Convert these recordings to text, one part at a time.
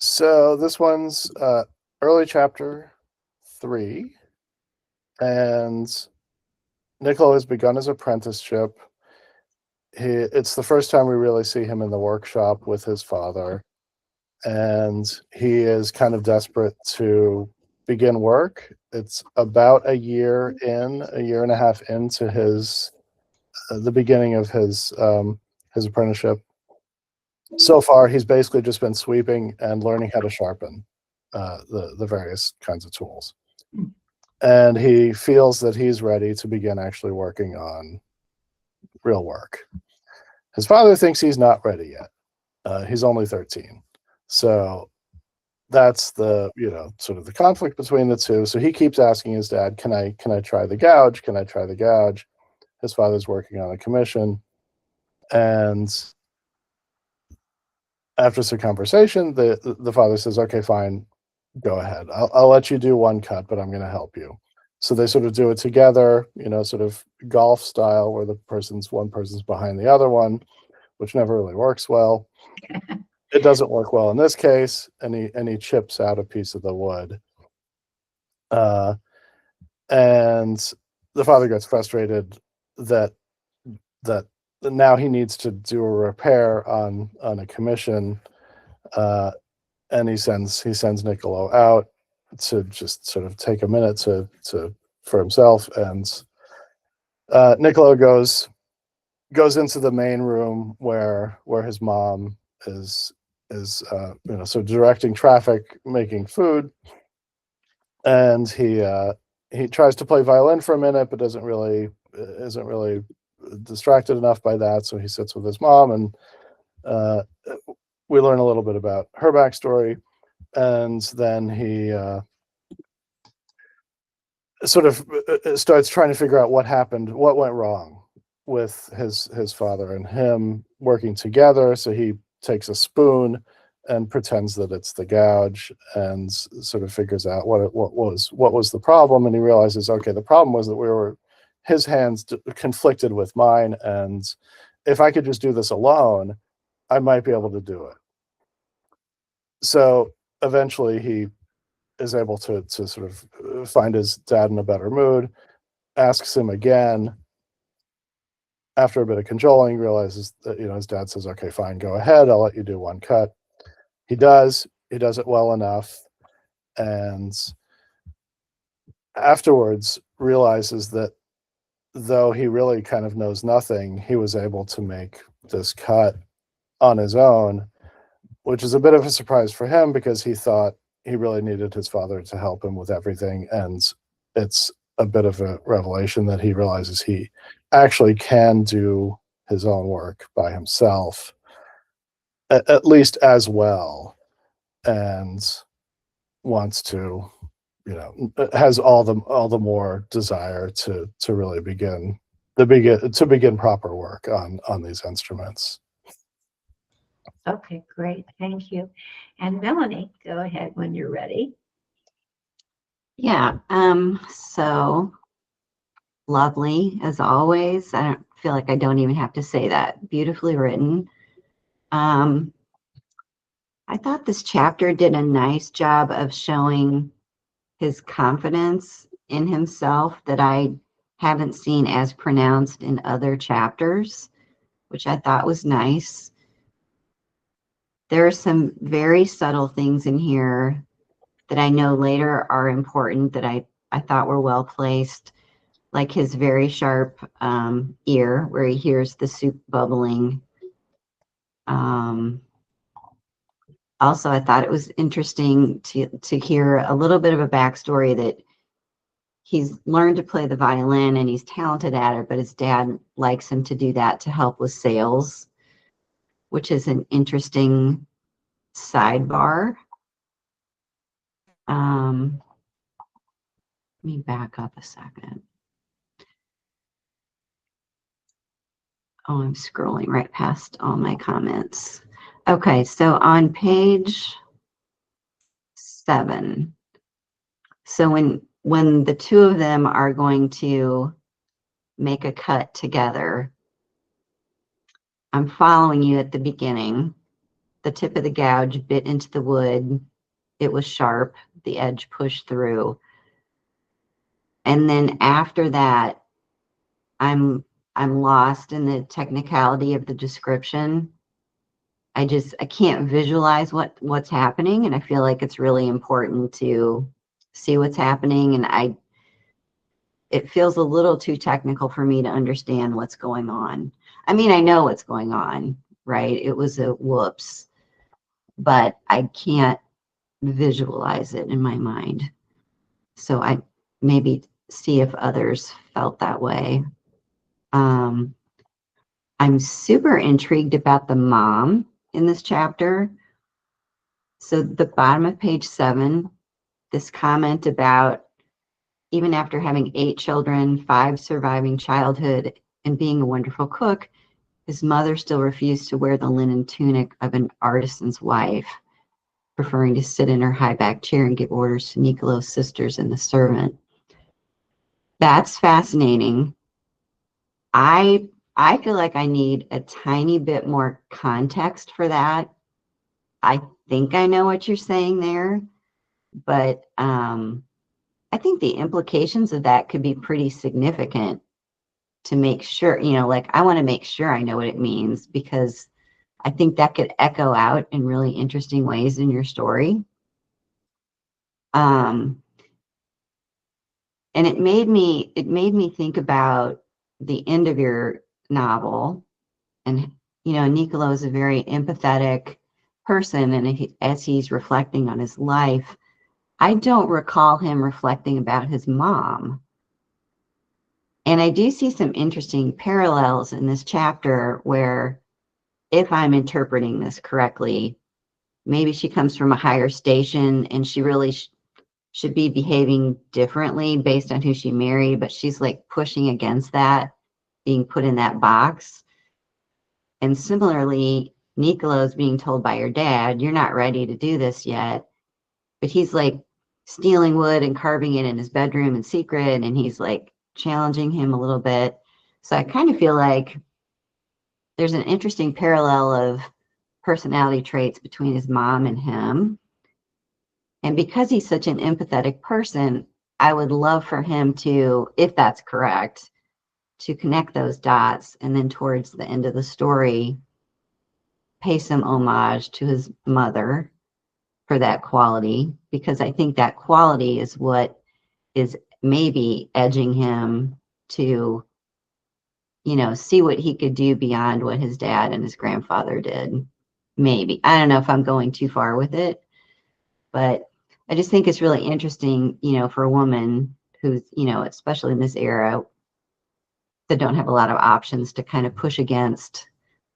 So this one's early chapter 3, and Nicolo has begun his apprenticeship. It's the first time we really see him in the workshop with his father, and he is kind of desperate to begin work. It's about a year and a half into his the beginning of his apprenticeship. So far, he's basically just been sweeping and learning how to sharpen the various kinds of tools. And he feels that he's ready to begin actually working on real work. His father thinks he's not ready yet. He's only 13. So that's the, sort of the conflict between the two. So he keeps asking his dad, can I try the gouge? Can I try the gouge? His father's working on a commission. And after some conversation, the father says, okay, fine, go ahead. I'll let you do one cut, but I'm going to help you. So they sort of do it together, sort of golf style, where one person's behind the other one, which never really works well. It doesn't work well in this case, and he chips out a piece of the wood. And the father gets frustrated that now he needs to do a repair on a commission, and he sends Nicolo out to just sort of take a minute for himself, and Nicolo goes into the main room where his mom is so directing traffic, making food, and he tries to play violin for a minute, but isn't really distracted enough by that, so he sits with his mom, and we learn a little bit about her backstory, and then he sort of starts trying to figure out what happened, what went wrong with his father and him working together. So he takes a spoon and pretends that it's the gouge, and sort of figures out what was the problem. And he realizes, okay, the problem was that his hands conflicted with mine, and if I could just do this alone, I might be able to do it. So eventually he is able to sort of find his dad in a better mood, asks him again. After a bit of cajoling, realizes that, his dad says, okay, fine, go ahead, I'll let you do one cut. He does it well enough, and afterwards realizes that though he really kind of knows nothing, he was able to make this cut on his own, which is a bit of a surprise for him, because he thought he really needed his father to help him with everything. And it's a bit of a revelation that he realizes he actually can do his own work by himself, at least as well, and wants to, has all the more desire to really begin proper work on these instruments. Okay, great. Thank you. And Melanie, go ahead when you're ready. Yeah, so lovely as always. I don't feel like I don't even have to say that. Beautifully written. I thought this chapter did a nice job of showing his confidence in himself that I haven't seen as pronounced in other chapters, which I thought was nice. There are some very subtle things in here that I know later are important that I thought were well placed, like his very sharp ear where he hears the soup bubbling. Also, I thought it was interesting to hear a little bit of a backstory that he's learned to play the violin and he's talented at it, but his dad likes him to do that to help with sales, which is an interesting sidebar. Let me back up a second. Oh, I'm scrolling right past all my comments. Okay, so on page 7, so when the two of them are going to make a cut together, I'm following you at the beginning. the tip of the gouge bit into the wood. It was sharp, the edge pushed through. And then after that, I'm lost in the technicality of the description. I can't visualize what's happening, and I feel like it's really important to see what's happening, and it feels a little too technical for me to understand what's going on. I mean, I know what's going on, right? It was a whoops, but I can't visualize it in my mind. So I maybe see if others felt that way. I'm super intrigued about the mom in this chapter. So the bottom of page 7, this comment about even after having 8 children, 5 surviving childhood, and being a wonderful cook, his mother still refused to wear the linen tunic of an artisan's wife, preferring to sit in her high-back chair and give orders to Nicolo's sisters and the servant. That's fascinating. I feel like I need a tiny bit more context for that. I think I know what you're saying there, but I think the implications of that could be pretty significant to make sure, like I want to make sure I know what it means, because I think that could echo out in really interesting ways in your story. And it made me think about the end of your novel. And, Nicolo is a very empathetic person. And as he's reflecting on his life, I don't recall him reflecting about his mom. And I do see some interesting parallels in this chapter where, if I'm interpreting this correctly, maybe she comes from a higher station and she really should be behaving differently based on who she married, but she's like pushing against that, being put in that box. And similarly, Nicolo's being told by her dad, you're not ready to do this yet. But he's like stealing wood and carving it in his bedroom in secret, and he's like challenging him a little bit. So I kind of feel like there's an interesting parallel of personality traits between his mom and him. And because he's such an empathetic person, I would love for him to, if that's correct, to connect those dots, and then towards the end of the story, pay some homage to his mother for that quality, because I think that quality is what is maybe edging him to, see what he could do beyond what his dad and his grandfather did. Maybe. I don't know if I'm going too far with it, but I just think it's really interesting, for a woman who's, especially in this era, that don't have a lot of options, to kind of push against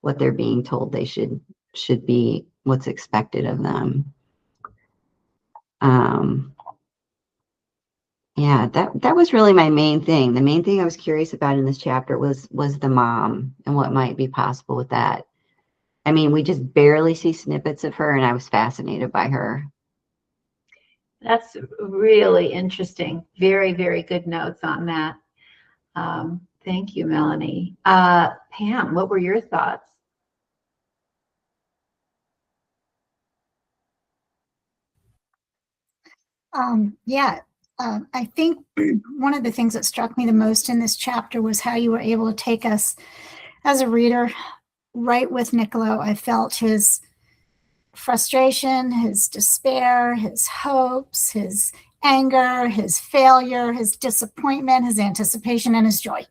what they're being told they should be, what's expected of them. Yeah, that was really my main thing. The main thing I was curious about in this chapter was the mom and what might be possible with that. I mean, we just barely see snippets of her, and I was fascinated by her. That's really interesting. Very, very good notes on that. Thank you, Melanie. Pam, what were your thoughts? I think one of the things that struck me the most in this chapter was how you were able to take us as a reader right with Nicolo. I felt his frustration, his despair, his hopes, his anger, his failure, his disappointment, his anticipation, and his joy.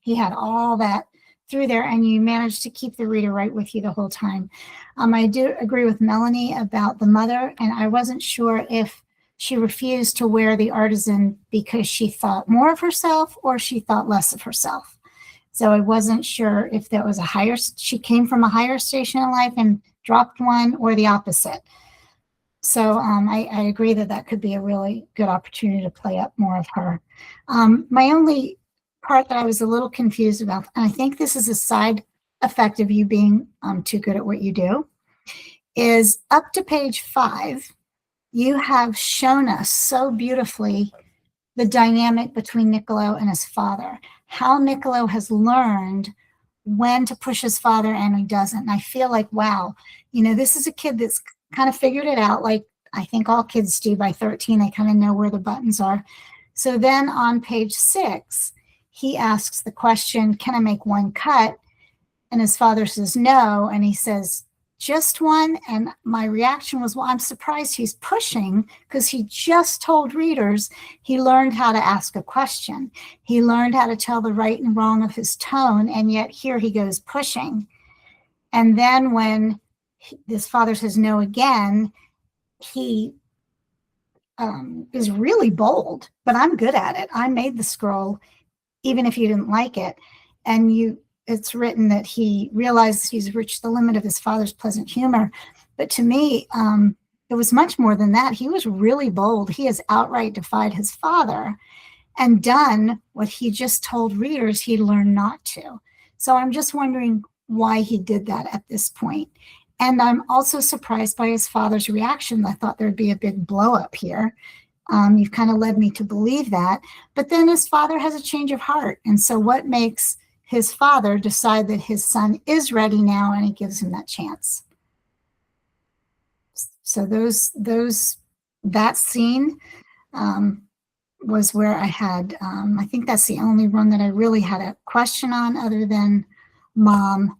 He had all that through there, and you managed to keep the reader right with you the whole time. I do agree with Melanie about the mother, and I wasn't sure if she refused to wear the artisan because she thought more of herself or she thought less of herself. So I wasn't sure if there was she came from a higher station in life and dropped one, or the opposite. So I agree that could be a really good opportunity to play up more of her. My only part that I was a little confused about, and I think this is a side effect of you being too good at what you do, is up to page 5, you have shown us so beautifully the dynamic between Nicolo and his father, how Nicolo has learned when to push his father and he doesn't. And I feel like, wow, this is a kid that's kind of figured it out. Like I think all kids do by 13, they kind of know where the buttons are. So then on page 6, he asks the question, can I make one cut? And his father says no. And he says, just one. And my reaction was, well, I'm surprised he's pushing, because he just told readers he learned how to ask a question. He learned how to tell the right and wrong of his tone. And yet here he goes pushing. And then when his father says no again, he is really bold, but I'm good at it. I made the scroll, even if you didn't like it. And it's written that he realizes he's reached the limit of his father's pleasant humor. But to me, it was much more than that. He was really bold. He has outright defied his father and done what he just told readers he learned not to. So I'm just wondering why he did that at this point. And I'm also surprised by his father's reaction. I thought there'd be a big blow up here. You've kind of led me to believe that. But then his father has a change of heart. And so what makes his father decide that his son is ready now, and he gives him that chance? So that scene was where I had, I think that's the only one that I really had a question on, other than mom.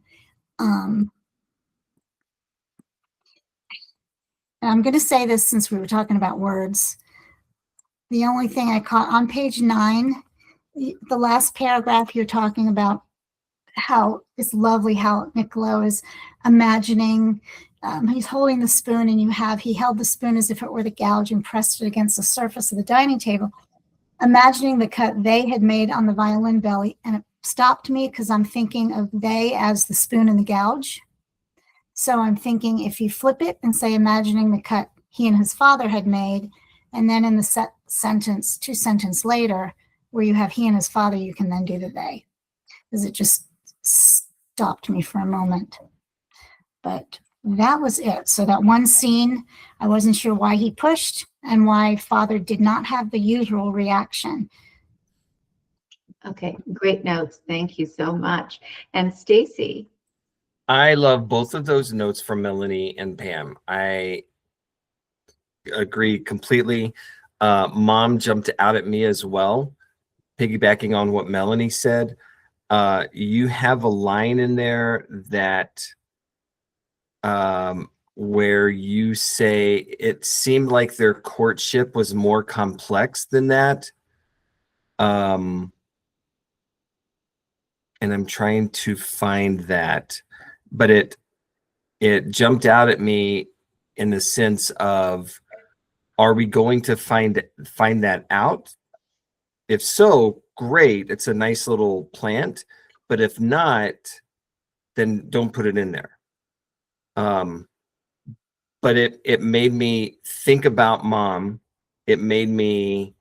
And I'm going to say this since we were talking about words. The only thing I caught on page 9, the last paragraph, you're talking about how it's lovely how Nicolo is imagining, he's holding the spoon, and he held the spoon as if it were the gouge and pressed it against the surface of the dining table, imagining the cut they had made on the violin belly. And it stopped me because I'm thinking of they as the spoon and the gouge. So I'm thinking, if you flip it and say, imagining the cut he and his father had made, and then in the two sentences later, where you have he and his father, you can then do the they. Because it just stopped me for a moment. But that was it. So that one scene, I wasn't sure why he pushed and why father did not have the usual reaction. Okay, great notes. Thank you so much. And Stacy. I love both of those notes from Melanie and Pam. I agree completely. Mom jumped out at me as well, piggybacking on what Melanie said. You have a line in there that where you say it seemed like their courtship was more complex than that. And I'm trying to find that, but it jumped out at me in the sense of, are we going to find that out? If so, great. It's a nice little plant, but if not, then don't put it in there. But it made me think about mom. It made me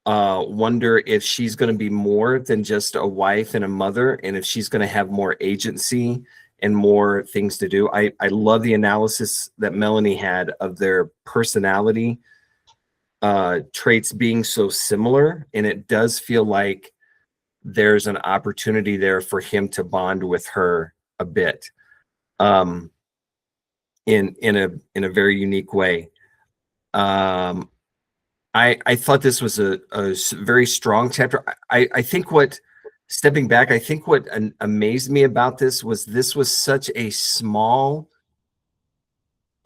wonder if she's going to be more than just a wife and a mother, and if she's going to have more agency and more things to do. I love the analysis that Melanie had of their personality traits being so similar, and it does feel like there's an opportunity there for him to bond with her a bit in a very unique way. I thought this was a very strong chapter. I think stepping back, I think what amazed me about this was such a small,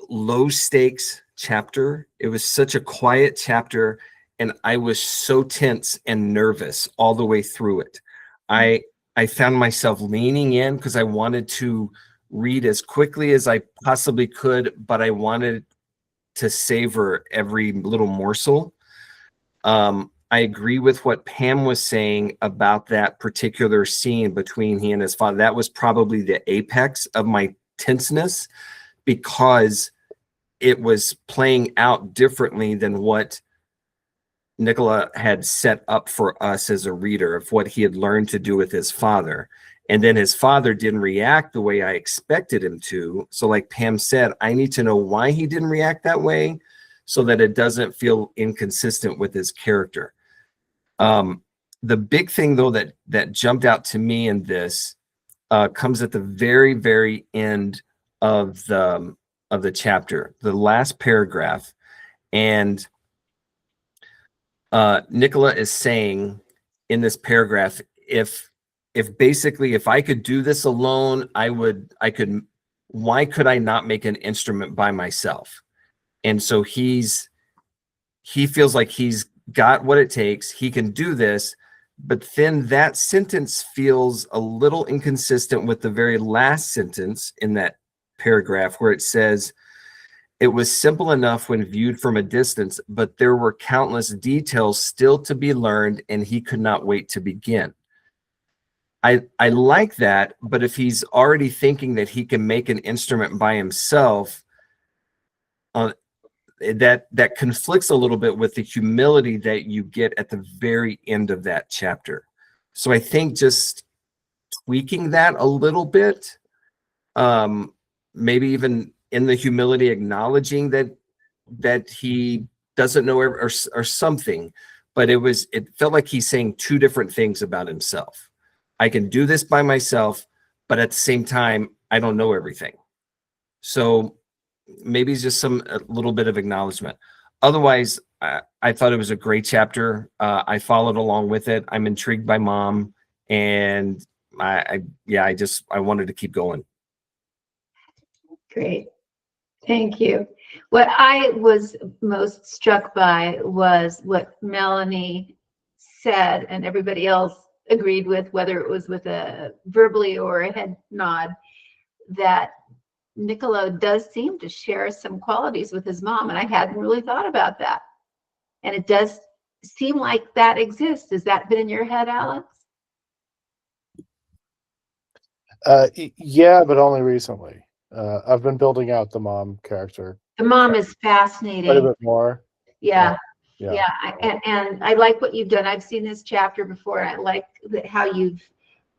low stakes chapter. It was such a quiet chapter, and I was so tense and nervous all the way through it. I found myself leaning in because I wanted to read as quickly as I possibly could, but I wanted to savor every little morsel. I agree with what Pam was saying about that particular scene between he and his father. That was probably the apex of my tenseness, because it was playing out differently than what Nicolo had set up for us as a reader, of what he had learned to do with his father. And then his father didn't react the way I expected him to. So like Pam said, I need to know why he didn't react that way, so that it doesn't feel inconsistent with his character. The big thing, though, that jumped out to me in this comes at the very, very end of the chapter, the last paragraph. And Nicola is saying in this paragraph, if basically, if I could do this alone, I could, why could I not make an instrument by myself? And so he feels like he's got what it takes. He can do this. But then that sentence feels a little inconsistent with the very last sentence in that paragraph, where it says, it was simple enough when viewed from a distance, but there were countless details still to be learned, and he could not wait to begin. I like that, but if he's already thinking that he can make an instrument by himself, that conflicts a little bit with the humility that you get at the very end of that chapter. So I think just tweaking that a little bit, maybe even in the humility, acknowledging that he doesn't know or something, but it felt like he's saying two different things about himself. I can do this by myself, but at the same time, I don't know everything. So maybe it's just a little bit of acknowledgement. Otherwise, I thought it was a great chapter. I followed along with it. I'm intrigued by Mom, and I wanted to keep going. Great. Thank you. What I was most struck by was what Melanie said, and everybody else agreed with, whether it was with a verbally or a head nod, that Nicolo does seem to share some qualities with his mom, and I hadn't really thought about that. And it does seem like that exists. Has that been in your head, Alex? Yeah, but only recently. I've been building out the mom character The mom is quite a fascinating. bit more. Yeah. Yeah. And I like what you've done. I've seen this chapter before, and I like how you've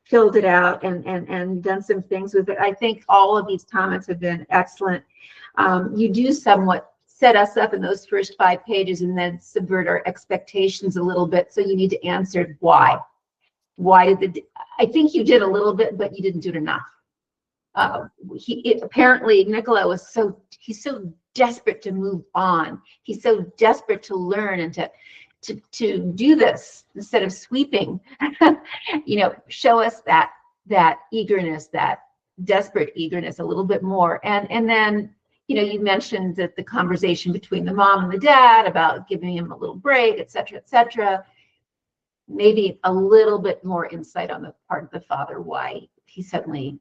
filled it out and done some things with it. I think all of these comments have been excellent. You do somewhat set us up in those first 5 pages and then subvert our expectations a little bit. So you need to answer why. Why did I think you did a little bit, but you didn't do it enough. Apparently Nicolo was he's so desperate to move on. He's so desperate to learn and to do this instead of sweeping. Show us that eagerness, that desperate eagerness a little bit more. And then, you mentioned that the conversation between the mom and the dad about giving him a little break, et cetera, maybe a little bit more insight on the part of the father, why he suddenly,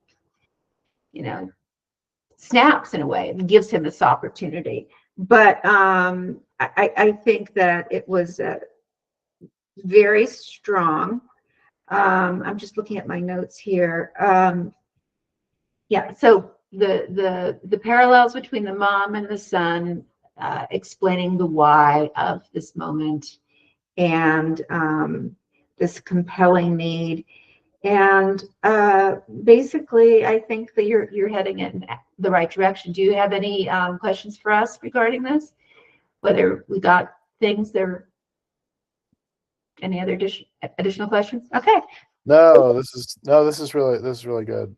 snaps in a way and gives him this opportunity. But I think that it was very strong. I'm just looking at my notes here. So the parallels between the mom and the son, explaining the why of this moment, and this compelling need. And basically, I think that you're heading in the right direction. Do you have any questions for us regarding this? Whether we got things there, any other additional questions? Okay. No, this is really good.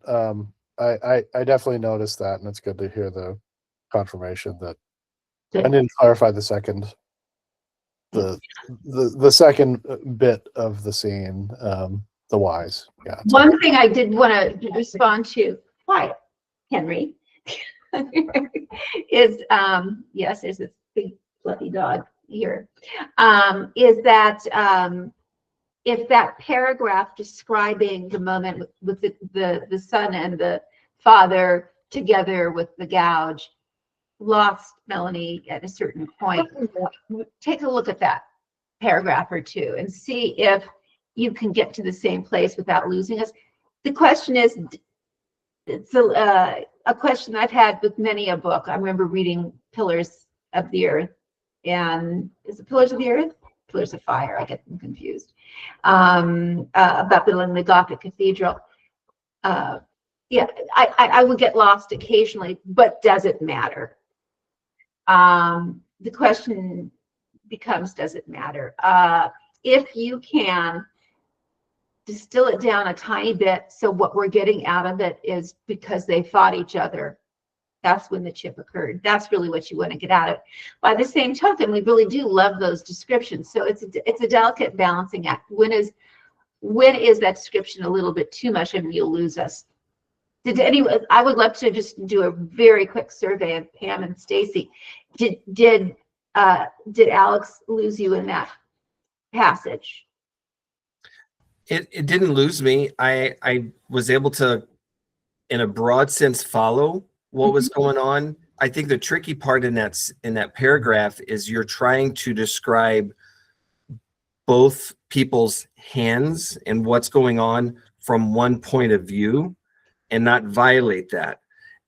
I definitely noticed that, and it's good to hear the confirmation that I didn't clarify the second bit of the scene, the whys. Yeah. One thing I did want to respond to, quiet, Henry, is yes, there's this big fluffy dog here. Is that if that paragraph describing the moment with the son and the father together with the gouge lost Melanie at a certain point, take a look at that paragraph or two and see if you can get to the same place without losing us. The question is, it's a question I've had with many a book. I remember reading Pillars of the Earth, and is it Pillars of the Earth? Pillars of Fire, I get them confused, about building the Gothic cathedral. I would get lost occasionally, but does it matter? The question becomes, does it matter? If you can distill it down a tiny bit. So what we're getting out of it is because they fought each other. That's when the chip occurred. That's really what you want to get out of it. By the same token, we really do love those descriptions. So it's a delicate balancing act. When is that description a little bit too much and you'll lose us? I would love to just do a very quick survey of Pam and Stacy. Did Alex lose you in that passage? It didn't lose me. I was able to, in a broad sense, follow what was going on. I think the tricky part in that paragraph is you're trying to describe both people's hands and what's going on from one point of view and not violate that.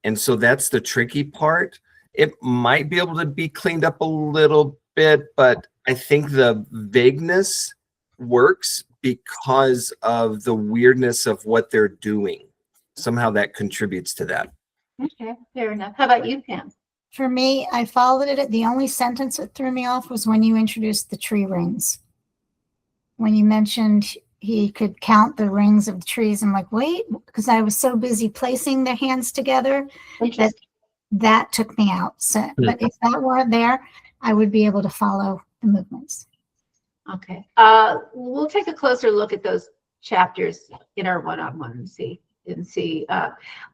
And so that's the tricky part. It might be able to be cleaned up a little bit, but I think the vagueness works because of the weirdness of what they're doing. Somehow that contributes to that. Okay, fair enough. How about you, Pam? For me, I followed it. The only sentence that threw me off was when you introduced the tree rings. When you mentioned he could count the rings of the trees, I'm like, wait, because I was so busy placing their hands together that took me out. So, but if that weren't there, I would be able to follow the movements. Okay. We'll take a closer look at those chapters in our one-on-one and see.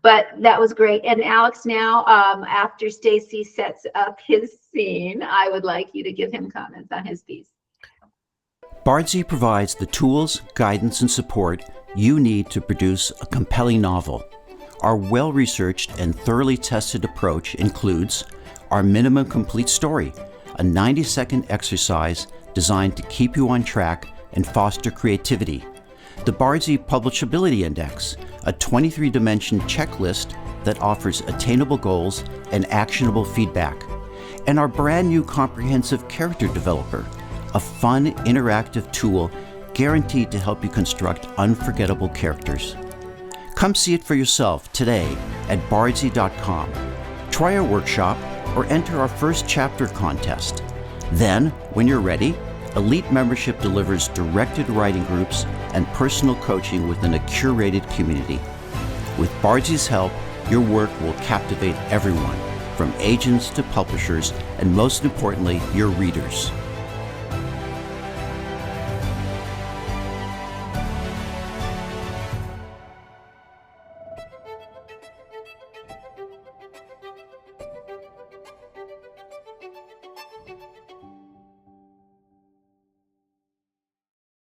But that was great. And Alex, now after Stacy sets up his scene, I would like you to give him comments on his piece. Bardsey provides the tools, guidance, and support you need to produce a compelling novel. Our well-researched and thoroughly tested approach includes our minimum complete story, a 90-second exercise designed to keep you on track and foster creativity. The Bardsey Publishability Index, a 23-dimension checklist that offers attainable goals and actionable feedback. And our brand new comprehensive character developer, a fun, interactive tool guaranteed to help you construct unforgettable characters. Come see it for yourself today at bardsey.com. Try our workshop or enter our first chapter contest. Then, when you're ready, Elite membership delivers directed writing groups and personal coaching within a curated community. With Bardsey's help, your work will captivate everyone, from agents to publishers, and most importantly, your readers.